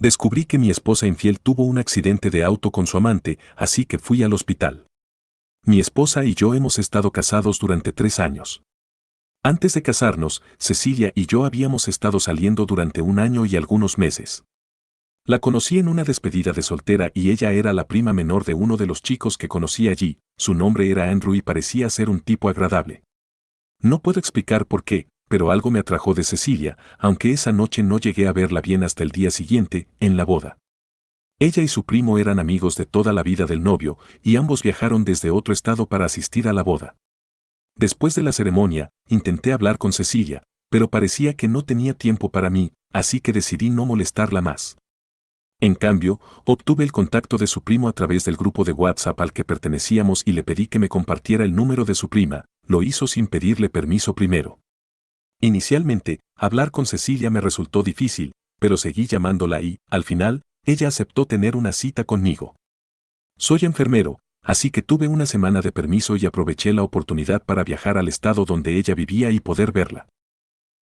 Descubrí que mi esposa infiel tuvo un accidente de auto con su amante, así que fui al hospital. Mi esposa y yo hemos estado casados durante 3 años. Antes de casarnos, Cecilia y yo habíamos estado saliendo durante un año y algunos meses. La conocí en una despedida de soltera y ella era la prima menor de uno de los chicos que conocí allí. Su nombre era Andrew y parecía ser un tipo agradable. No puedo explicar por qué, pero algo me atrajo de Cecilia, aunque esa noche no llegué a verla bien hasta el día siguiente, en la boda. Ella y su primo eran amigos de toda la vida del novio, y ambos viajaron desde otro estado para asistir a la boda. Después de la ceremonia, intenté hablar con Cecilia, pero parecía que no tenía tiempo para mí, así que decidí no molestarla más. En cambio, obtuve el contacto de su primo a través del grupo de WhatsApp al que pertenecíamos y le pedí que me compartiera el número de su prima. Lo hizo sin pedirle permiso primero. Inicialmente, hablar con Cecilia me resultó difícil, pero seguí llamándola y, al final, ella aceptó tener una cita conmigo. Soy enfermero, así que tuve una semana de permiso y aproveché la oportunidad para viajar al estado donde ella vivía y poder verla.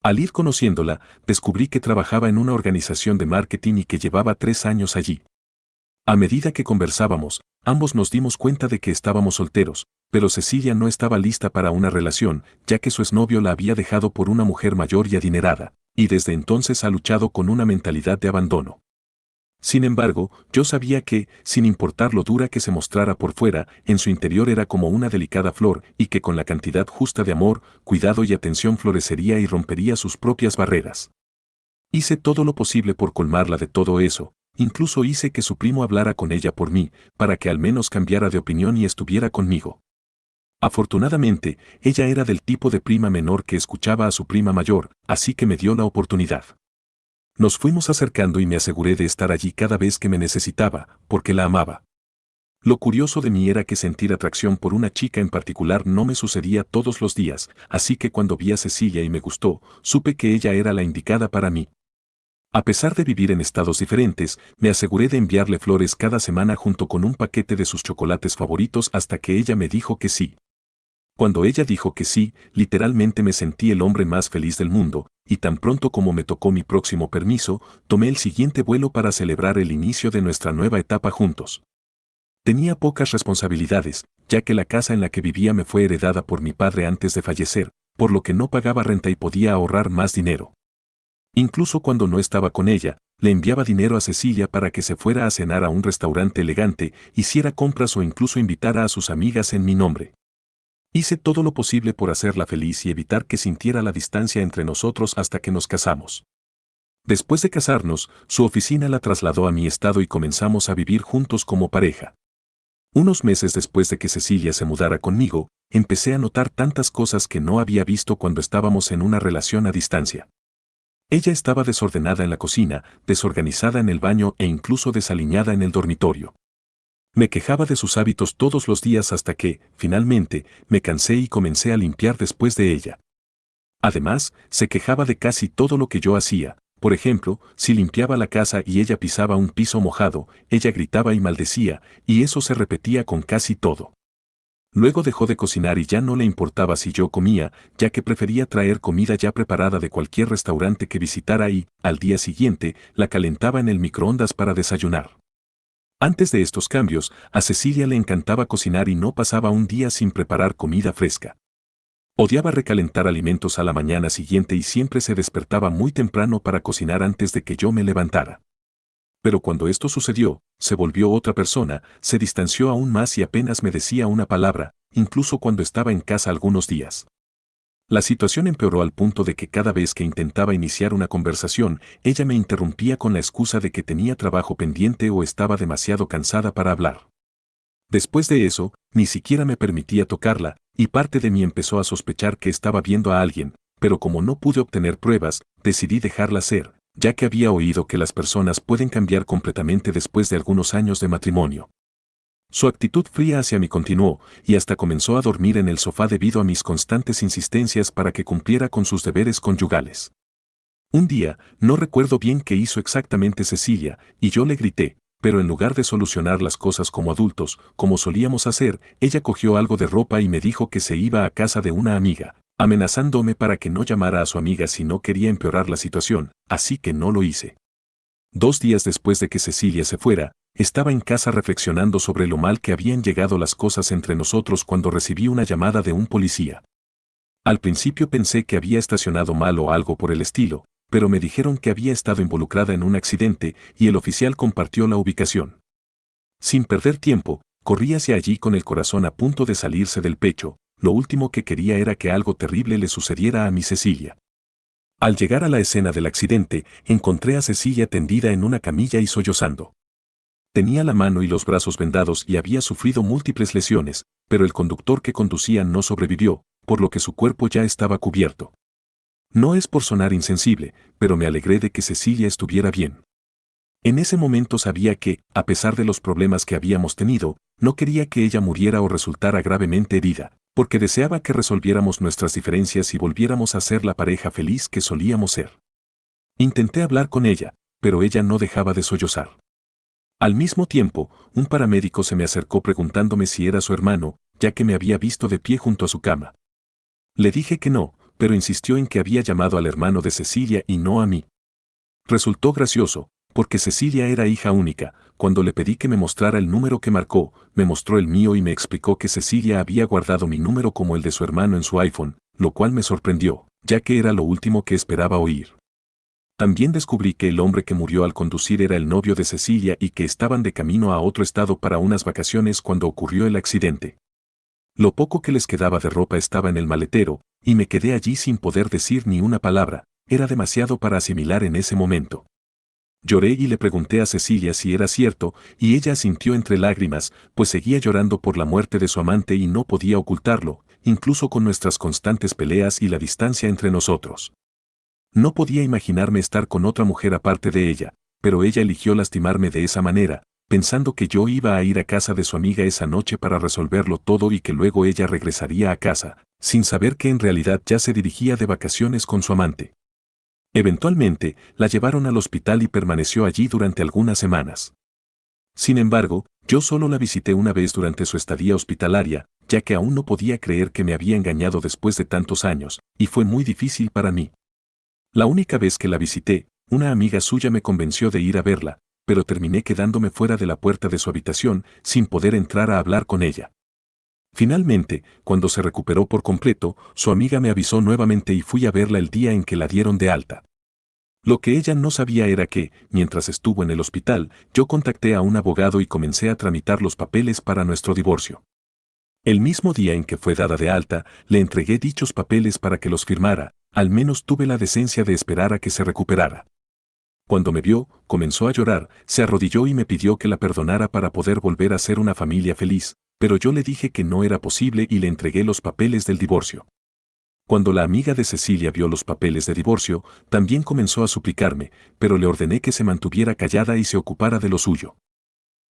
Al ir conociéndola, descubrí que trabajaba en una organización de marketing y que llevaba 3 años allí. A medida que conversábamos, ambos nos dimos cuenta de que estábamos solteros, pero Cecilia no estaba lista para una relación, ya que su exnovio la había dejado por una mujer mayor y adinerada, y desde entonces ha luchado con una mentalidad de abandono. Sin embargo, yo sabía que, sin importar lo dura que se mostrara por fuera, en su interior era como una delicada flor y que con la cantidad justa de amor, cuidado y atención florecería y rompería sus propias barreras. Hice todo lo posible por colmarla de todo eso, incluso hice que su primo hablara con ella por mí, para que al menos cambiara de opinión y estuviera conmigo. Afortunadamente, ella era del tipo de prima menor que escuchaba a su prima mayor, así que me dio la oportunidad. Nos fuimos acercando y me aseguré de estar allí cada vez que me necesitaba, porque la amaba. Lo curioso de mí era que sentir atracción por una chica en particular no me sucedía todos los días, así que cuando vi a Cecilia y me gustó, supe que ella era la indicada para mí. A pesar de vivir en estados diferentes, me aseguré de enviarle flores cada semana junto con un paquete de sus chocolates favoritos hasta que ella me dijo que sí. Cuando ella dijo que sí, literalmente me sentí el hombre más feliz del mundo, y tan pronto como me tocó mi próximo permiso, tomé el siguiente vuelo para celebrar el inicio de nuestra nueva etapa juntos. Tenía pocas responsabilidades, ya que la casa en la que vivía me fue heredada por mi padre antes de fallecer, por lo que no pagaba renta y podía ahorrar más dinero. Incluso cuando no estaba con ella, le enviaba dinero a Cecilia para que se fuera a cenar a un restaurante elegante, hiciera compras o incluso invitara a sus amigas en mi nombre. Hice todo lo posible por hacerla feliz y evitar que sintiera la distancia entre nosotros hasta que nos casamos. Después de casarnos, su oficina la trasladó a mi estado y comenzamos a vivir juntos como pareja. Unos meses después de que Cecilia se mudara conmigo, empecé a notar tantas cosas que no había visto cuando estábamos en una relación a distancia. Ella estaba desordenada en la cocina, desorganizada en el baño e incluso desaliñada en el dormitorio. Me quejaba de sus hábitos todos los días hasta que, finalmente, me cansé y comencé a limpiar después de ella. Además, se quejaba de casi todo lo que yo hacía. Por ejemplo, si limpiaba la casa y ella pisaba un piso mojado, ella gritaba y maldecía, y eso se repetía con casi todo. Luego dejó de cocinar y ya no le importaba si yo comía, ya que prefería traer comida ya preparada de cualquier restaurante que visitara y, al día siguiente, la calentaba en el microondas para desayunar. Antes de estos cambios, a Cecilia le encantaba cocinar y no pasaba un día sin preparar comida fresca. Odiaba recalentar alimentos a la mañana siguiente y siempre se despertaba muy temprano para cocinar antes de que yo me levantara. Pero cuando esto sucedió, se volvió otra persona, se distanció aún más y apenas me decía una palabra, incluso cuando estaba en casa algunos días. La situación empeoró al punto de que cada vez que intentaba iniciar una conversación, ella me interrumpía con la excusa de que tenía trabajo pendiente o estaba demasiado cansada para hablar. Después de eso, ni siquiera me permitía tocarla, y parte de mí empezó a sospechar que estaba viendo a alguien, pero como no pude obtener pruebas, decidí dejarla ser, ya que había oído que las personas pueden cambiar completamente después de algunos años de matrimonio. Su actitud fría hacia mí continuó, y hasta comenzó a dormir en el sofá debido a mis constantes insistencias para que cumpliera con sus deberes conyugales. Un día, no recuerdo bien qué hizo exactamente Cecilia, y yo le grité, pero en lugar de solucionar las cosas como adultos, como solíamos hacer, ella cogió algo de ropa y me dijo que se iba a casa de una amiga, amenazándome para que no llamara a su amiga si no quería empeorar la situación, así que no lo hice. 2 días después de que Cecilia se fuera, estaba en casa reflexionando sobre lo mal que habían llegado las cosas entre nosotros cuando recibí una llamada de un policía. Al principio pensé que había estacionado mal o algo por el estilo, pero me dijeron que había estado involucrada en un accidente y el oficial compartió la ubicación. Sin perder tiempo, corrí hacia allí con el corazón a punto de salirse del pecho. Lo último que quería era que algo terrible le sucediera a mi Cecilia. Al llegar a la escena del accidente, encontré a Cecilia tendida en una camilla y sollozando. Tenía la mano y los brazos vendados y había sufrido múltiples lesiones, pero el conductor que conducía no sobrevivió, por lo que su cuerpo ya estaba cubierto. No es por sonar insensible, pero me alegré de que Cecilia estuviera bien. En ese momento sabía que, a pesar de los problemas que habíamos tenido, no quería que ella muriera o resultara gravemente herida, porque deseaba que resolviéramos nuestras diferencias y volviéramos a ser la pareja feliz que solíamos ser. Intenté hablar con ella, pero ella no dejaba de sollozar. Al mismo tiempo, un paramédico se me acercó preguntándome si era su hermano, ya que me había visto de pie junto a su cama. Le dije que no, pero insistió en que había llamado al hermano de Cecilia y no a mí. Resultó gracioso, porque Cecilia era hija única. Cuando le pedí que me mostrara el número que marcó, me mostró el mío y me explicó que Cecilia había guardado mi número como el de su hermano en su iPhone, lo cual me sorprendió, ya que era lo último que esperaba oír. También descubrí que el hombre que murió al conducir era el novio de Cecilia y que estaban de camino a otro estado para unas vacaciones cuando ocurrió el accidente. Lo poco que les quedaba de ropa estaba en el maletero, y me quedé allí sin poder decir ni una palabra. Era demasiado para asimilar en ese momento. Lloré y le pregunté a Cecilia si era cierto, y ella asintió entre lágrimas, pues seguía llorando por la muerte de su amante y no podía ocultarlo, incluso con nuestras constantes peleas y la distancia entre nosotros. No podía imaginarme estar con otra mujer aparte de ella, pero ella eligió lastimarme de esa manera, pensando que yo iba a ir a casa de su amiga esa noche para resolverlo todo y que luego ella regresaría a casa, sin saber que en realidad ya se dirigía de vacaciones con su amante. Eventualmente, la llevaron al hospital y permaneció allí durante algunas semanas. Sin embargo, yo solo la visité una vez durante su estadía hospitalaria, ya que aún no podía creer que me había engañado después de tantos años, y fue muy difícil para mí. La única vez que la visité, una amiga suya me convenció de ir a verla, pero terminé quedándome fuera de la puerta de su habitación, sin poder entrar a hablar con ella. Finalmente, cuando se recuperó por completo, su amiga me avisó nuevamente y fui a verla el día en que la dieron de alta. Lo que ella no sabía era que, mientras estuvo en el hospital, yo contacté a un abogado y comencé a tramitar los papeles para nuestro divorcio. El mismo día en que fue dada de alta, le entregué dichos papeles para que los firmara. Al menos tuve la decencia de esperar a que se recuperara. Cuando me vio, comenzó a llorar, se arrodilló y me pidió que la perdonara para poder volver a ser una familia feliz, pero yo le dije que no era posible y le entregué los papeles del divorcio. Cuando la amiga de Cecilia vio los papeles de divorcio, también comenzó a suplicarme, pero le ordené que se mantuviera callada y se ocupara de lo suyo.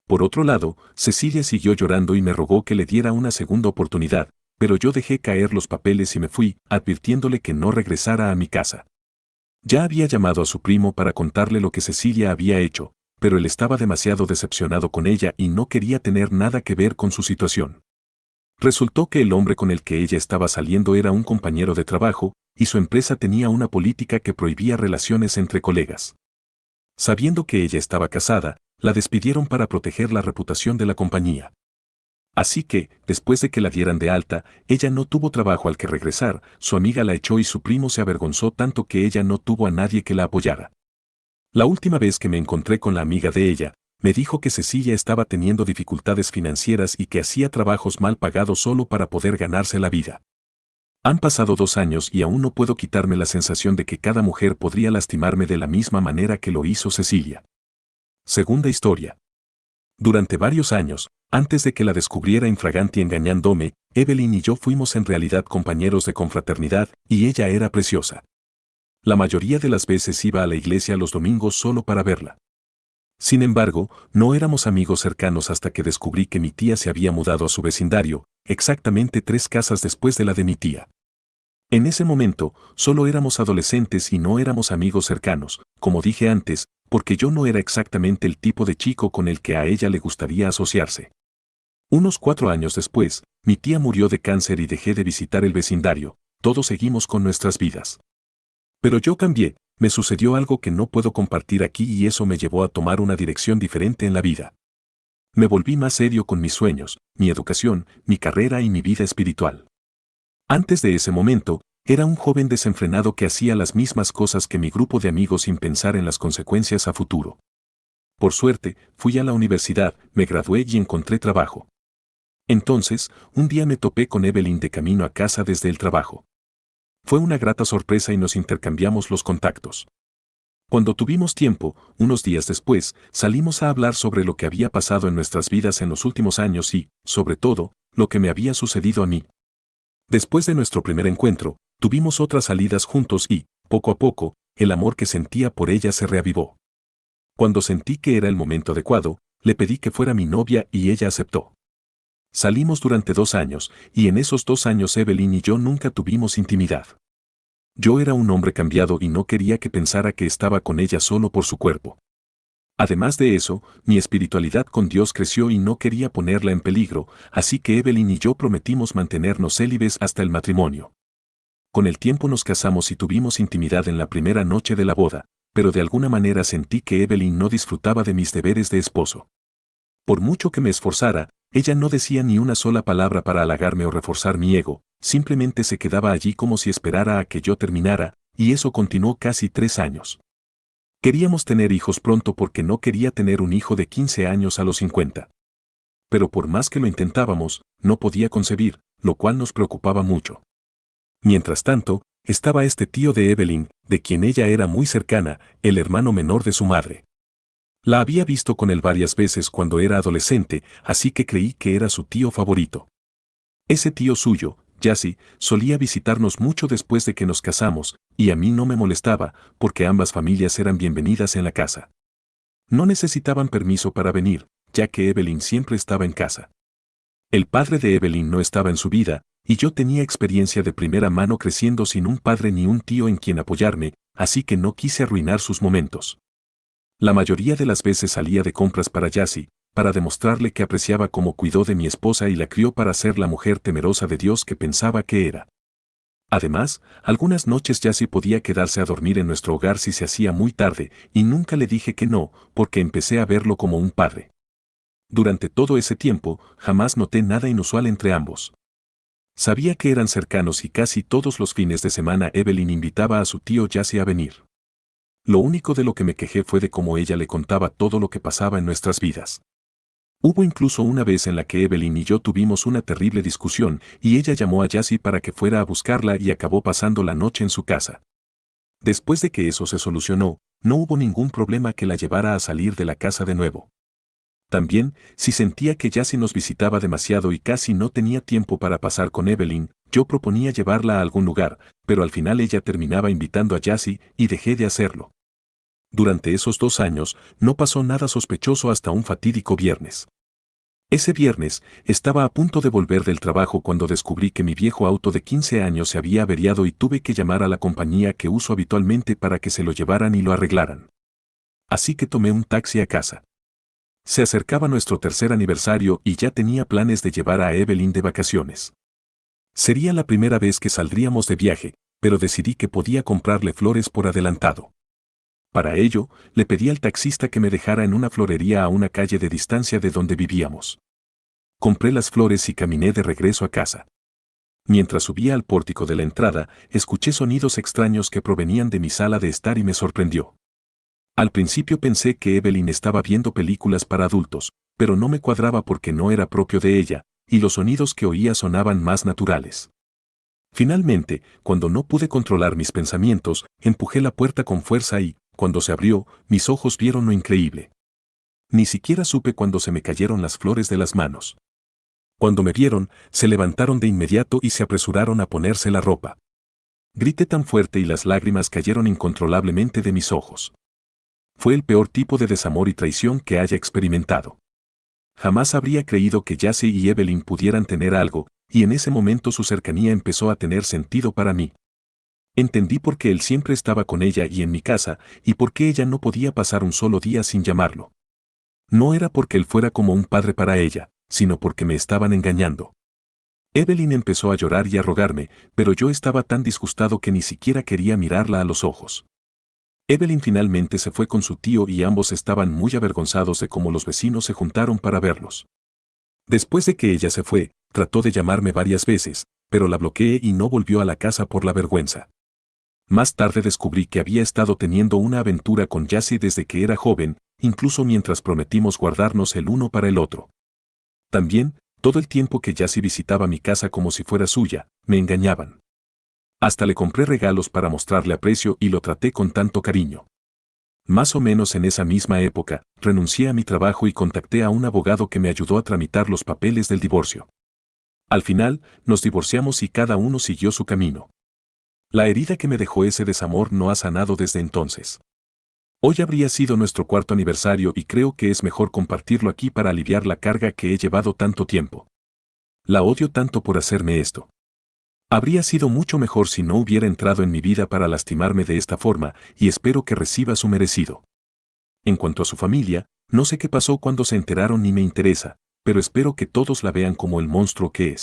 Por otro lado, Cecilia siguió llorando y me rogó que le diera una segunda oportunidad, pero yo dejé caer los papeles y me fui, advirtiéndole que no regresara a mi casa. Ya había llamado a su primo para contarle lo que Cecilia había hecho, pero él estaba demasiado decepcionado con ella y no quería tener nada que ver con su situación. Resultó que el hombre con el que ella estaba saliendo era un compañero de trabajo, y su empresa tenía una política que prohibía relaciones entre colegas. Sabiendo que ella estaba casada, la despidieron para proteger la reputación de la compañía. Así que, después de que la dieran de alta, ella no tuvo trabajo al que regresar, su amiga la echó y su primo se avergonzó tanto que ella no tuvo a nadie que la apoyara. La última vez que me encontré con la amiga de ella, me dijo que Cecilia estaba teniendo dificultades financieras y que hacía trabajos mal pagados solo para poder ganarse la vida. Han pasado 2 años y aún no puedo quitarme la sensación de que cada mujer podría lastimarme de la misma manera que lo hizo Cecilia. Segunda historia. Durante varios años, antes de que la descubriera infraganti engañándome, Evelyn y yo fuimos en realidad compañeros de confraternidad, y ella era preciosa. La mayoría de las veces iba a la iglesia los domingos solo para verla. Sin embargo, no éramos amigos cercanos hasta que descubrí que mi tía se había mudado a su vecindario, exactamente 3 casas después de la de mi tía. En ese momento, solo éramos adolescentes y no éramos amigos cercanos, como dije antes, porque yo no era exactamente el tipo de chico con el que a ella le gustaría asociarse. Unos 4 años después, mi tía murió de cáncer y dejé de visitar el vecindario, todos seguimos con nuestras vidas. Pero yo cambié, Me sucedió algo que no puedo compartir aquí y eso me llevó a tomar una dirección diferente en la vida. Me volví más serio con mis sueños, mi educación, mi carrera y mi vida espiritual. Antes de ese momento, era un joven desenfrenado que hacía las mismas cosas que mi grupo de amigos sin pensar en las consecuencias a futuro. Por suerte, fui a la universidad, me gradué y encontré trabajo. Entonces, un día me topé con Evelyn de camino a casa desde el trabajo. Fue una grata sorpresa y nos intercambiamos los contactos. Cuando tuvimos tiempo, unos días después, salimos a hablar sobre lo que había pasado en nuestras vidas en los últimos años y, sobre todo, lo que me había sucedido a mí. Después de nuestro primer encuentro, tuvimos otras salidas juntos y, poco a poco, el amor que sentía por ella se reavivó. Cuando sentí que era el momento adecuado, le pedí que fuera mi novia y ella aceptó. Salimos durante 2 años, y en esos 2 años Evelyn y yo nunca tuvimos intimidad. Yo era un hombre cambiado y no quería que pensara que estaba con ella solo por su cuerpo. Además de eso, mi espiritualidad con Dios creció y no quería ponerla en peligro, así que Evelyn y yo prometimos mantenernos célibes hasta el matrimonio. Con el tiempo nos casamos y tuvimos intimidad en la primera noche de la boda, pero de alguna manera sentí que Evelyn no disfrutaba de mis deberes de esposo. Por mucho que me esforzara, ella no decía ni una sola palabra para halagarme o reforzar mi ego, simplemente se quedaba allí como si esperara a que yo terminara, y eso continuó casi 3 años. Queríamos tener hijos pronto porque no quería tener un hijo de 15 años a los 50. Pero por más que lo intentábamos, no podía concebir, lo cual nos preocupaba mucho. Mientras tanto, estaba este tío de Evelyn, de quien ella era muy cercana, el hermano menor de su madre. La había visto con él varias veces cuando era adolescente, así que creí que era su tío favorito. Ese tío suyo, Jassy, solía visitarnos mucho después de que nos casamos, y a mí no me molestaba, porque ambas familias eran bienvenidas en la casa. No necesitaban permiso para venir, ya que Evelyn siempre estaba en casa. El padre de Evelyn no estaba en su vida, y yo tenía experiencia de primera mano creciendo sin un padre ni un tío en quien apoyarme, así que no quise arruinar sus momentos. La mayoría de las veces salía de compras para Jassy, para demostrarle que apreciaba cómo cuidó de mi esposa y la crió para ser la mujer temerosa de Dios que pensaba que era. Además, algunas noches Jassy podía quedarse a dormir en nuestro hogar si se hacía muy tarde, y nunca le dije que no, porque empecé a verlo como un padre. Durante todo ese tiempo, jamás noté nada inusual entre ambos. Sabía que eran cercanos y casi todos los fines de semana Evelyn invitaba a su tío Jassy a venir. Lo único de lo que me quejé fue de cómo ella le contaba todo lo que pasaba en nuestras vidas. Hubo incluso una vez en la que Evelyn y yo tuvimos una terrible discusión y ella llamó a Jassy para que fuera a buscarla y acabó pasando la noche en su casa. Después de que eso se solucionó, no hubo ningún problema que la llevara a salir de la casa de nuevo. También, si sentía que Jassy nos visitaba demasiado y casi no tenía tiempo para pasar con Evelyn, yo proponía llevarla a algún lugar, pero al final ella terminaba invitando a Jassy y dejé de hacerlo. Durante esos 2 años, no pasó nada sospechoso hasta un fatídico viernes. Ese viernes, estaba a punto de volver del trabajo cuando descubrí que mi viejo auto de 15 años se había averiado y tuve que llamar a la compañía que uso habitualmente para que se lo llevaran y lo arreglaran. Así que tomé un taxi a casa. Se acercaba nuestro tercer aniversario y ya tenía planes de llevar a Evelyn de vacaciones. Sería la primera vez que saldríamos de viaje, pero decidí que podía comprarle flores por adelantado. Para ello, le pedí al taxista que me dejara en una florería a una calle de distancia de donde vivíamos. Compré las flores y caminé de regreso a casa. Mientras subía al pórtico de la entrada, escuché sonidos extraños que provenían de mi sala de estar y me sorprendió. Al principio pensé que Evelyn estaba viendo películas para adultos, pero no me cuadraba porque no era propio de ella, y los sonidos que oía sonaban más naturales. Finalmente, cuando no pude controlar mis pensamientos, empujé la puerta con fuerza y, cuando se abrió, mis ojos vieron lo increíble. Ni siquiera supe cuando se me cayeron las flores de las manos. Cuando me vieron, se levantaron de inmediato y se apresuraron a ponerse la ropa. Grité tan fuerte y las lágrimas cayeron incontrolablemente de mis ojos. Fue el peor tipo de desamor y traición que haya experimentado. Jamás habría creído que Jassy y Evelyn pudieran tener algo, y en ese momento su cercanía empezó a tener sentido para mí. Entendí por qué él siempre estaba con ella y en mi casa, y por qué ella no podía pasar un solo día sin llamarlo. No era porque él fuera como un padre para ella, sino porque me estaban engañando. Evelyn empezó a llorar y a rogarme, pero yo estaba tan disgustado que ni siquiera quería mirarla a los ojos. Evelyn finalmente se fue con su tío y ambos estaban muy avergonzados de cómo los vecinos se juntaron para verlos. Después de que ella se fue, trató de llamarme varias veces, pero la bloqueé y no volvió a la casa por la vergüenza. Más tarde descubrí que había estado teniendo una aventura con Jassy desde que era joven, incluso mientras prometimos guardarnos el uno para el otro. También, todo el tiempo que Jassy visitaba mi casa como si fuera suya, me engañaban. Hasta le compré regalos para mostrarle aprecio y lo traté con tanto cariño. Más o menos en esa misma época, renuncié a mi trabajo y contacté a un abogado que me ayudó a tramitar los papeles del divorcio. Al final, nos divorciamos y cada uno siguió su camino. La herida que me dejó ese desamor no ha sanado desde entonces. Hoy habría sido nuestro 4º aniversario y creo que es mejor compartirlo aquí para aliviar la carga que he llevado tanto tiempo. La odio tanto por hacerme esto. Habría sido mucho mejor si no hubiera entrado en mi vida para lastimarme de esta forma, y espero que reciba su merecido. En cuanto a su familia, no sé qué pasó cuando se enteraron ni me interesa, pero espero que todos la vean como el monstruo que es.